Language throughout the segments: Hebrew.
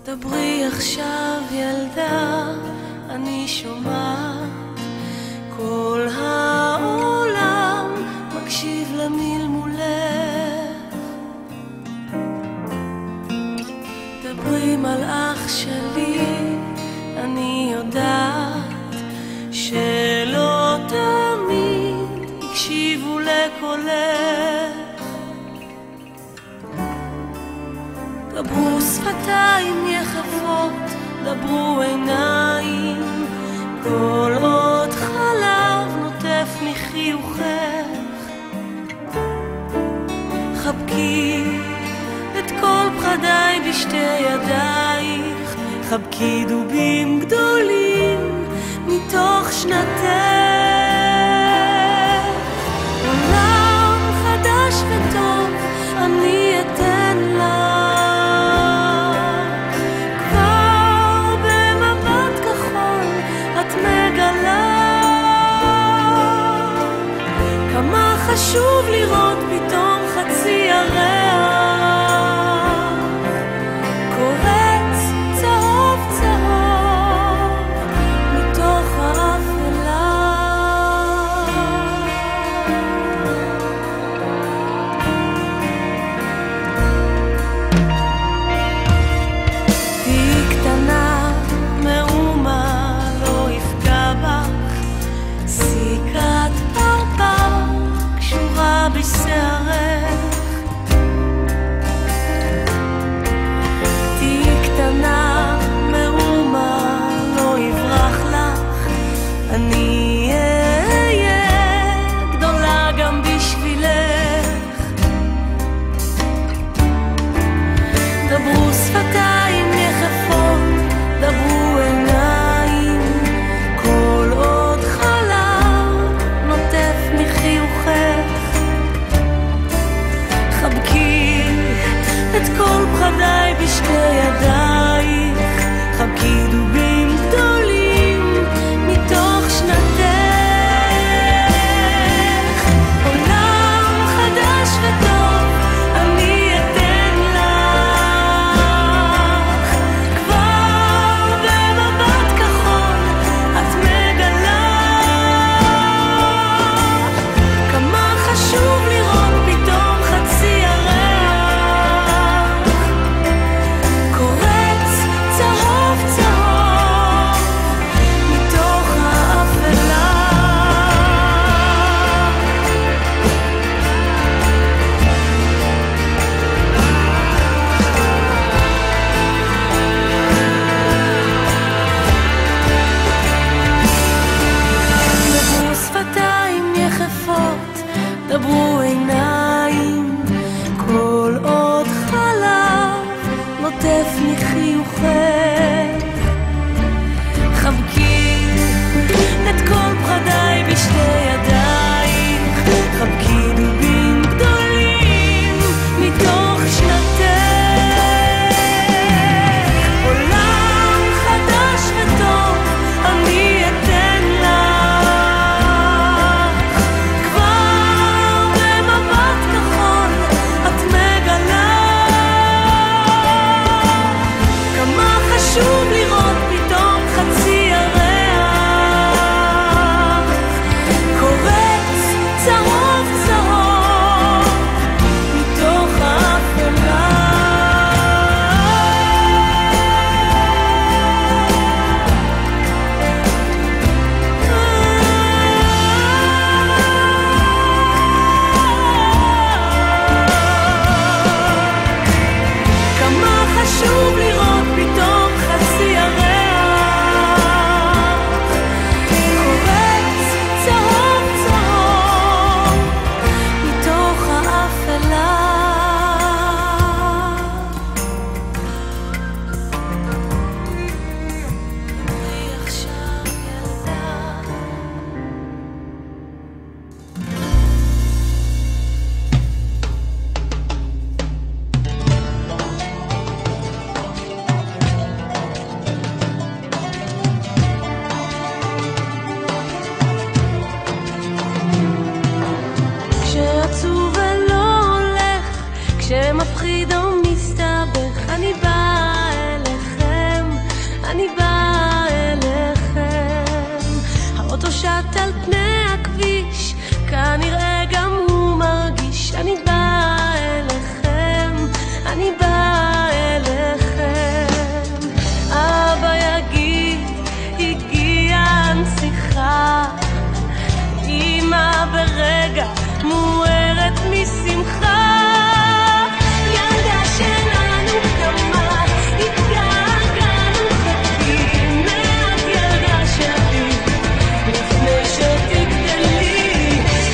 דברי עכשיו ילדה, אני שומעת, כל העולם מקשיב למלמולך. דברי מלאך שלי, אני יודעת שלא תמיד הקשיבו לקולך. דברו שפתיים יחפות, דברו עיניים, כל עוד חלב נוטף מחיוכך. חבקי את כל פחדיי בשתי ידייך, חבקי דובים גדולים מתוך שנתך. עולם חדש וטוב אני אתן לך, חשוב לראות פתאום חצי ירח קורץ צהוב צהוב מתוך האפלה. תהי קטנה, מאומה לא יפגע בך, סיכת פרפר קשורה בשערך. תהי קטנה, מאומה לא יברח לך, אני אהיה גדולה גם בשבילך. דברו שפתיים יחפות, דברו עיניים, כל עוד חלב נוטף מחיוכך. חבקי את כל פחדיי בשתי ידייך, חבקי דובים גדולים מתוך שנתך. עולם חדש וטוב אני אתן לך, כבר במבט כחול את מגלה כמה חשוב לראות פתאום חצי ירח קורץ צהוב צהוב מתוך האפלה. דברו שפתיים יחפות, דברו עיניים, כל עוד חלב נוטף מחיוכך. חבקי את כל פחדיי בשתי ידייך, חבקי דובים גדולים מתוך שנתך. עולם חדש וטוב אני אתן לך, כבר במבט כחול את מגלה כמה מפחיד או מסתבך, אני באה אליכם, אני באה אליכם. האוטו שט על פני הכביש, כנראה גם הוא מרגיש, אני באה אליכם, אני באה אליכם. אבא יגיד, הגיעה הנסיכה, אמא ברגע מוארת משמחה. ילדה שלנו קמה, התגעגענו, חכים מעט ילדה שלי, לפני שתגדלי.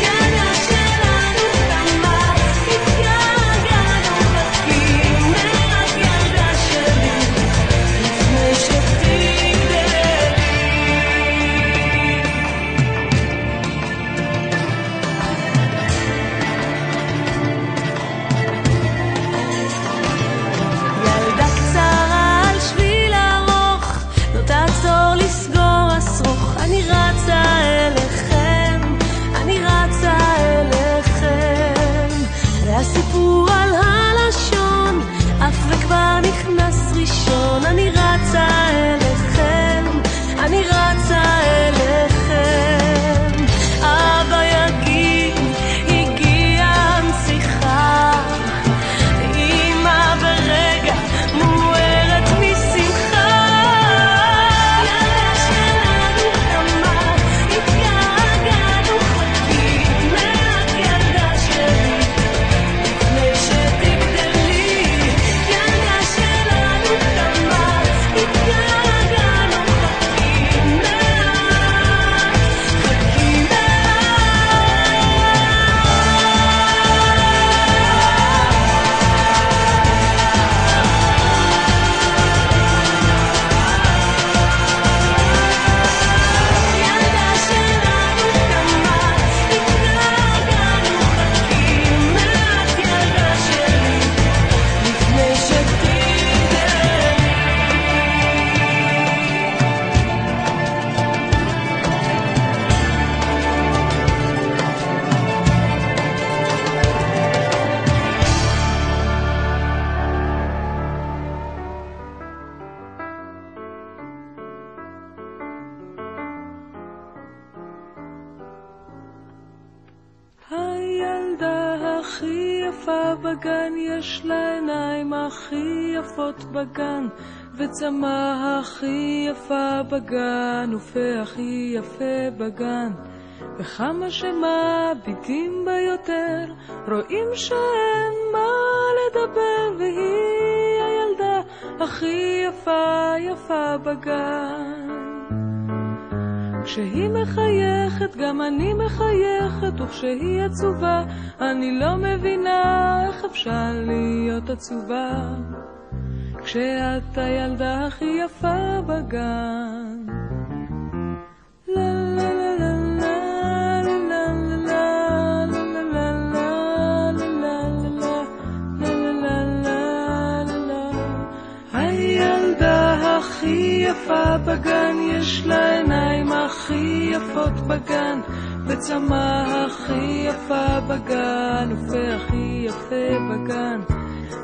ילדה שלנו קמה, התגעגענו, חכים מעט ילדה שלי, לפני שתגדלי. ילדה קצרה על שביל ארוך, לא תעצור לסגור אסרוך, אני רצה אליכם, אני רצה אליכם. והסיפור על הלשון אף וכבר נכנס ראשון, אני רצה אליכם, אני רצה אליכם. אבא יגיד, הגיעה הנסיכה, אמא ברגע מוארת משמחה. ילדה שלנו קמה, התגעגענו, חכים מעט ילדה שלי, לפני שתגדלי. ילדה שלנו קמה, התגעגענו, חכים מעט, חכים מעט. ילדה שלנו קמה, התגעגענו, חכים מעט ילדה שלי, לפני שתגדלי. הילדה הכי יפה בגן, יש לה עיניים הכי יפות בגן, וצמא הכי יפה בגן, ופה הכי יפה בגן. וכמה שמביטים בה יותר, רואים שאין מה לדבר, והיא הילדה הכי יפה יפה בגן. כשהיא מחייכת גם אני מחייכת, וכשהיא עצובה אני לא מבינה איך אפשר להיות עצובה. כשאת הילדה הכי יפה בגן. לה לה לה לה לה לה לה לה לה לה לה לה. הילדה הכי יפה בגן, יש לה עיניים הכי יפות בגן, וצמא הכי יפה בגן, ופה הכי יפה בגן.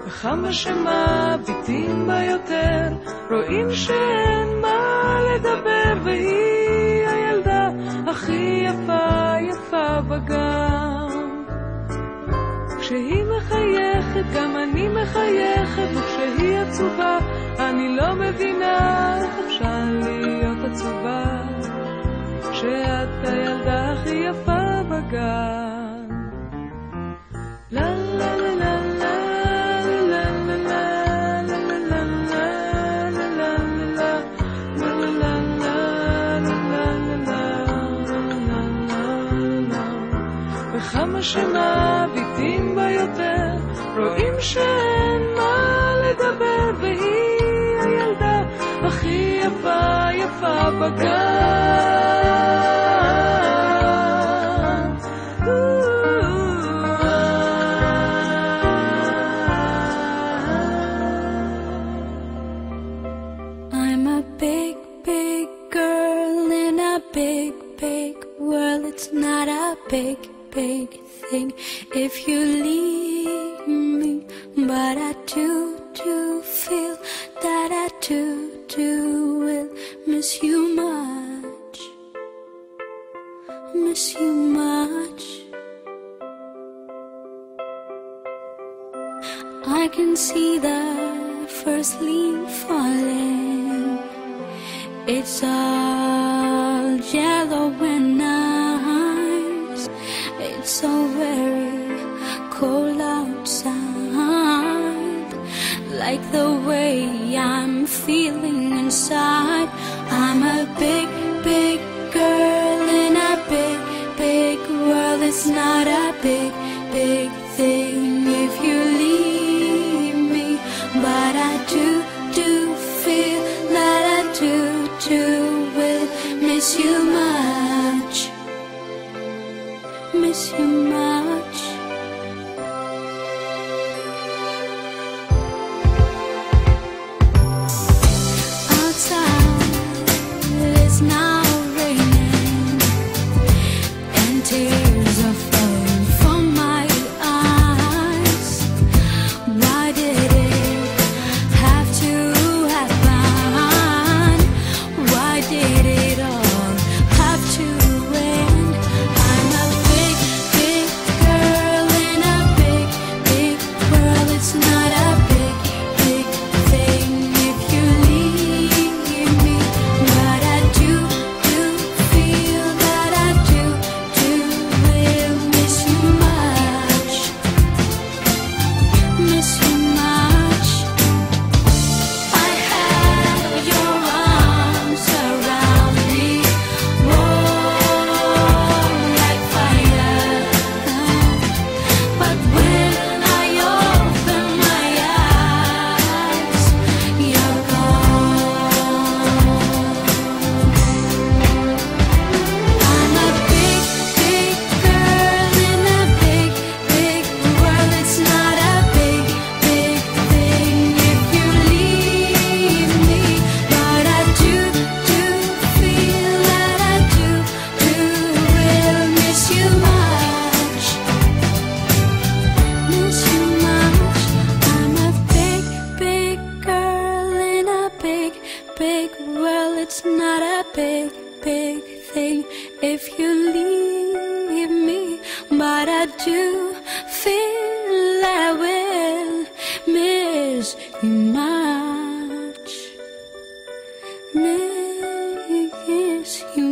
וכמה שמביטים בה יותר, רואים שאין מה לדבר, והיא הילדה הכי יפה יפה בגן. כשהיא מחייכת גם אני מחייכת, וכשהיא עצובה אני לא מבינה איך אפשר להיות עצובה. כשאת הילדה הכי יפה בגן. לה לה לה לה לה לה לה לה וכמה שמביטים בה יותר, רואים שאין מה לדבר, והיא הילדה הכי יפה יפה בגן. I'm a big, big girl in a big, big world. It's not a big, big thing if you leave me but I do feel that I do will miss you much, miss you much. I can see the first leaf falling. It's all yellow and nice. It's so very cold outside, like the way I'm feeling inside. I'm a big, big girl in a big, big world. It's not a big, big thing if you leave me, but I do feel that I do will miss you much, miss you much. Outside it's now raining and tears are falling from my eyes. Why did it have to happen? Why did it all have to end? I'm a big, big girl in a big, big world. It's not a big, big thing if you leave me, but I do feel that I do will miss you much, miss you much. I have your arms around me, warm like fire, but when I open my eyes, you're gone. I'm a big, big girl in a big, big world. It's not a big, big thing if you leave me, but I do feel that I do will miss you much, miss you much. I'm a big, big girl in a big, big world. It's not a big, big thing if you leave me, but I do feel I will miss you much, miss you